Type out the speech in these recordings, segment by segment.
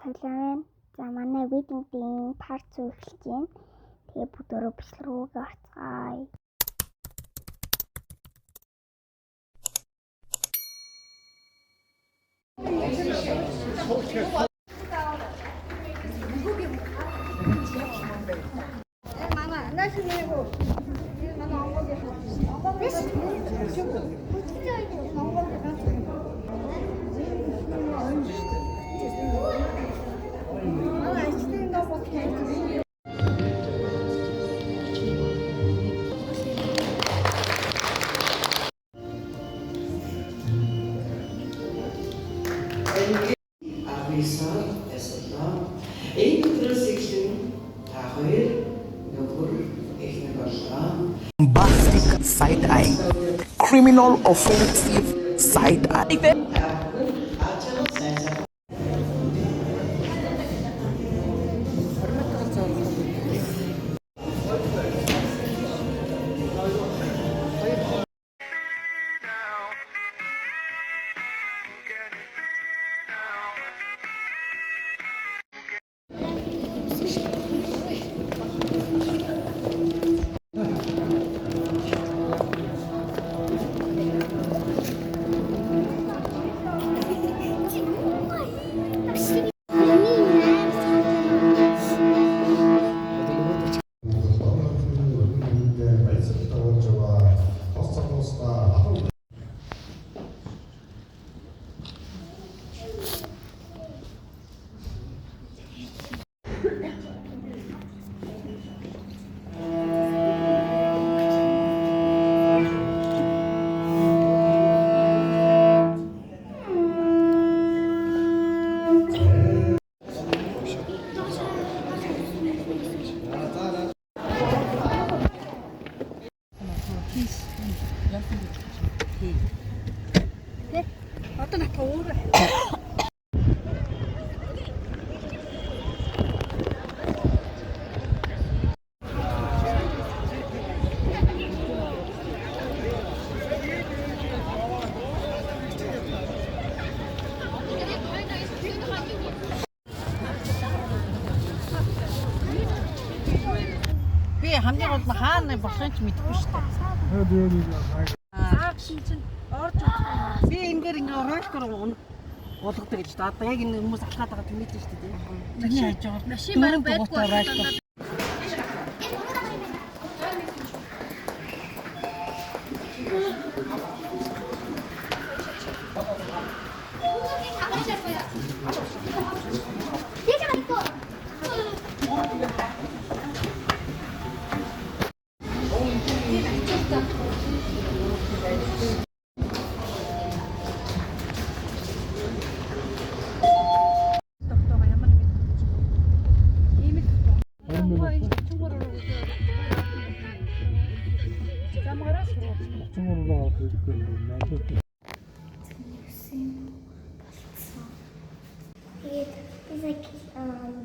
цайлаа байна. За манай видеогийн part 2 эхэлж байна. Тэгээ бүгдөө бичлэг рүү орцгаая. Bombastic side eye, criminal offensive side eye. хамгийн гол нь хаана болохыг мэдэхгүй шүү дээ. Саак чинь орж ирсэн. Би ингээ оройшгоор болгодог гэж дээ. Одоо яг энэ хүмүүс алхаад байгаа юм мэдэн шүү дээ. Машин хайж байгаа. Машин байхгүй оройшгоор.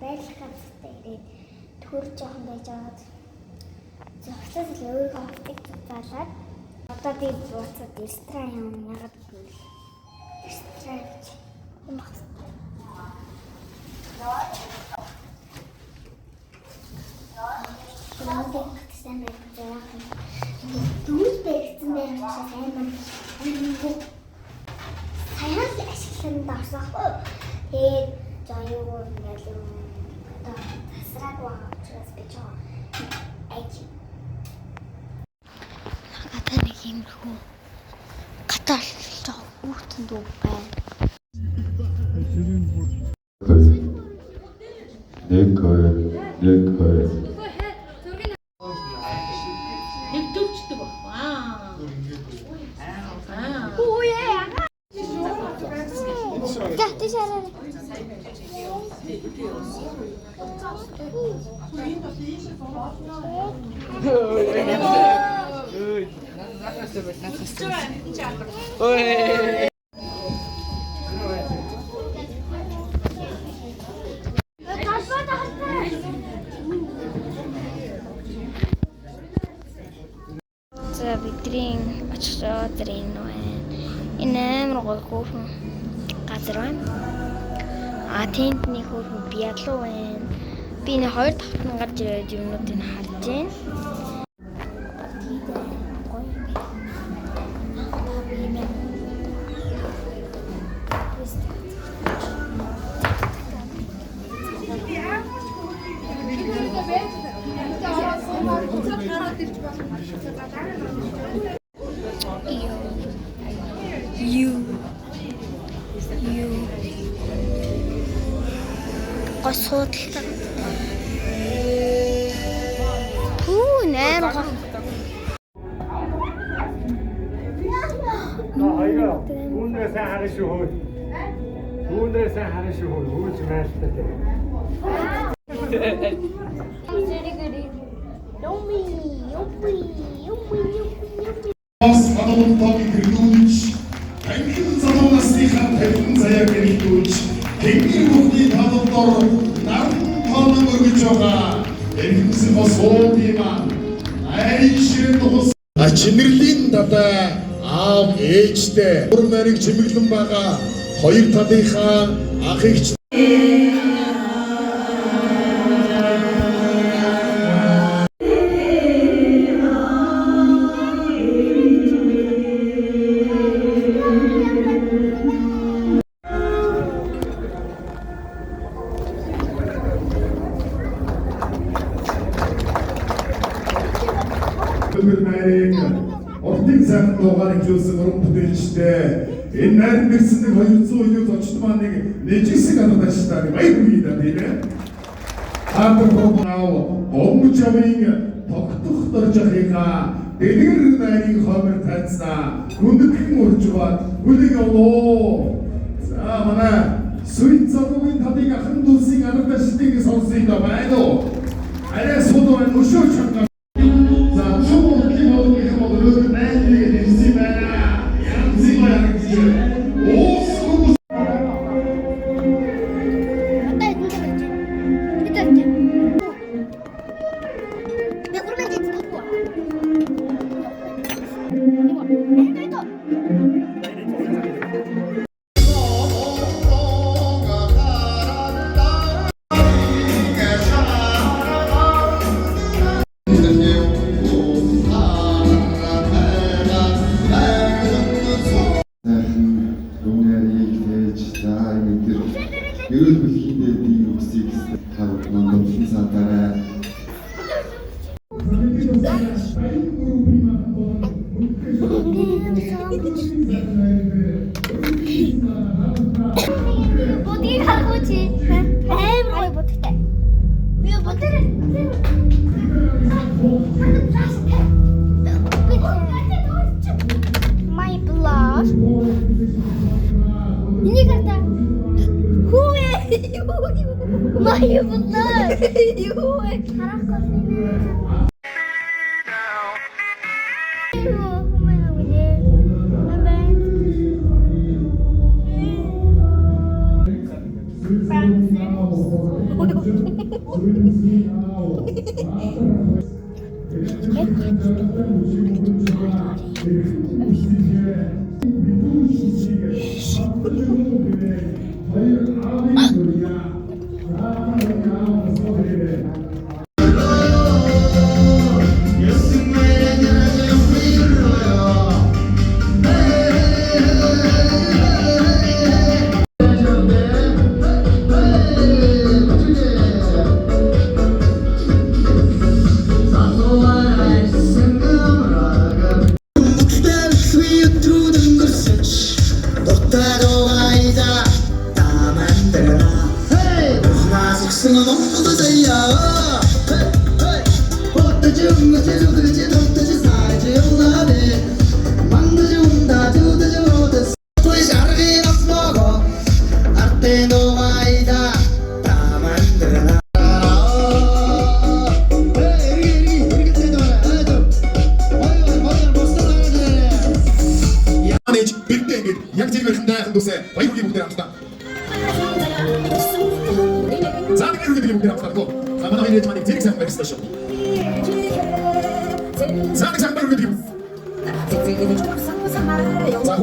Байлах газартай ирээд төр жоохон байж аваад зогсоод л өөрийгөө автыг зузаалаад одоо би буцаад ресторан юм ягаад гэвэл ресторан юм багстай. Яагаад гэсэн бэ? Дүүс бэрсэн байх чинь амар саяхан л ашиглан давсахгүй. Тэгээд жоо ингээл одоо тасраг байгаа учраас би жоо аж надад нэг юм хөө гатал жоо үүтэн дүү байна. Нэг хоёр Хэвдүүлчдэг баг. За тийшээ. За бидний очиж энэ амар гоё хөөрхөн газар байна. Тэнд нэг хөрхөн би ялуу байна. Би нэг 2 дахь нь гарч ирээд юмнуудыг харж байна. Госуудлаа. Нээр гоо. Үүнээс харах шүү хөө. Үүнээс харах шүү хөө. Үүс мэлтэй. Санаунтаг гэрдүүлж, танхим залуу насныхаа 50 заяаг гэрдүүлж, тэнгэр бүхний талдор наран тоон өргөж байгаа. Энэхсэн бас уудима. Айшин тус чинэрлийн дадаа аав ээжтэй бүр нарыг чимэглэн байгаа. Хоёр талынхаа ахыг Ордын сайхан дуугаар хилүүлсэн уран бүтээлчтэй энэ найран дэрсэн нэг 200 илүү зочд маань нэг нэжигсэг ануудаач та баяр хүргэе да тийм ээ. Хатар програм омж авийн тогтох дорж ахыгаа дэлгэр найрын хомер тайцнаа хүндхэн уржгаад хүлэг явуу. За манай Сүйт залуугийн талын ахан дүүсийн ануудаачдыг сонсъё да байна уу? Арай содоо өшөө чанга Ерөөл бүлгийн дэдийн үгсийг тавд мандалсан садараа. Бодгийг харахгүй чи амар гоё бодогтай. Би бодорой. My blood. Энийг хата. Хүү My blood. Юу вэ? Харахгүй. Яг зэрэг байхандаа хандуусаа баяр хүргэе бүгдээ хамтдаа. За нэг хүргэе бүгдээ хамтдаа. За манай хоёрын маань зэрэг сайн барьсан шүү. За нэг сайн баяр хүргэе. За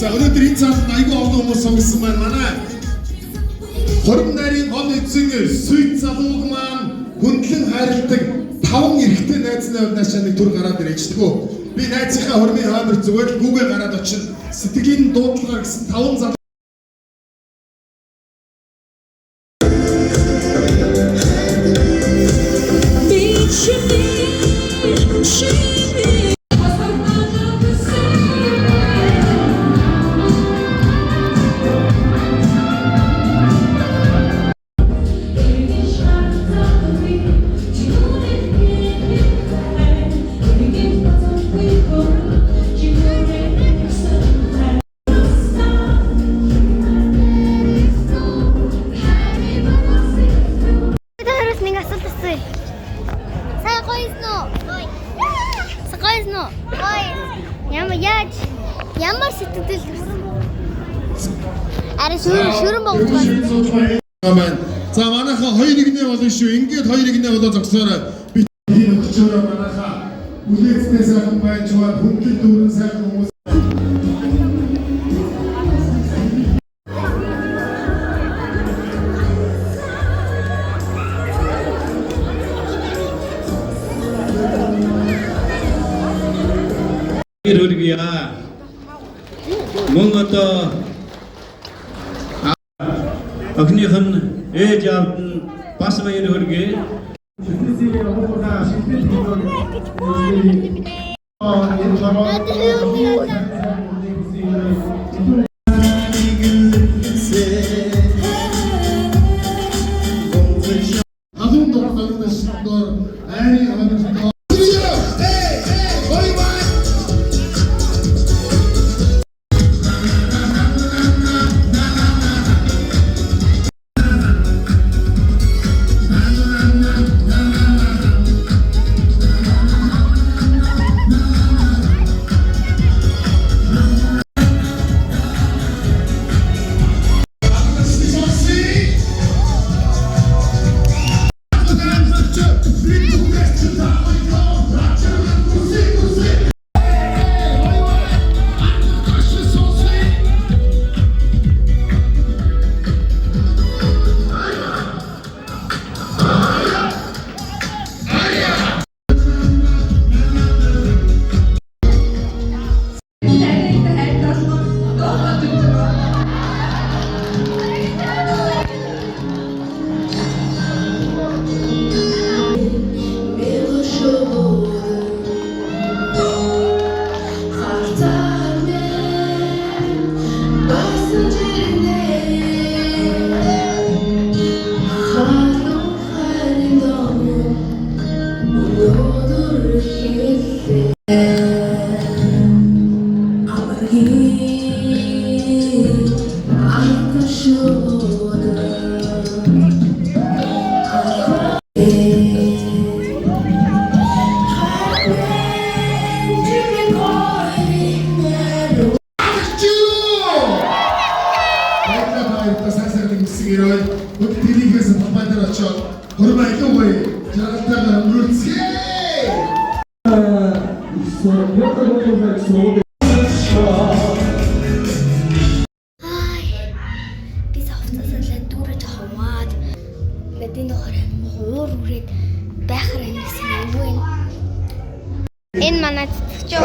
За өнөөдөр энэ цаанд айгүй олон хүмүүс сонгосон байна. Манай хором нарийн гол эзэн Сүйт залууг маань хөндлөн хайрладаг 5 эрэгтэй найзны хувьдаас нэг төр гараад ирчихдэг. Би найзынхаа хормын хаамар зүгээр л гүүгээ гараад очино. Сэтгэлийн дуудлагаар гэсэн 5 залуу Ямар сэтгэл арай шүрэн байна. За манайха 2-1 болно шүү. Ингээд 2-1 болоо зогсоорой. Би энэ өчигдөр манайха үлээцтэй сайхан байж байгаа хүндлэн дүүрэн сайхан хүмүүс Ирүүлгийа. Мөн одоо охиных нь ээж аавд нь бас баяр хүргэе. Энэ манай цэцэгчээ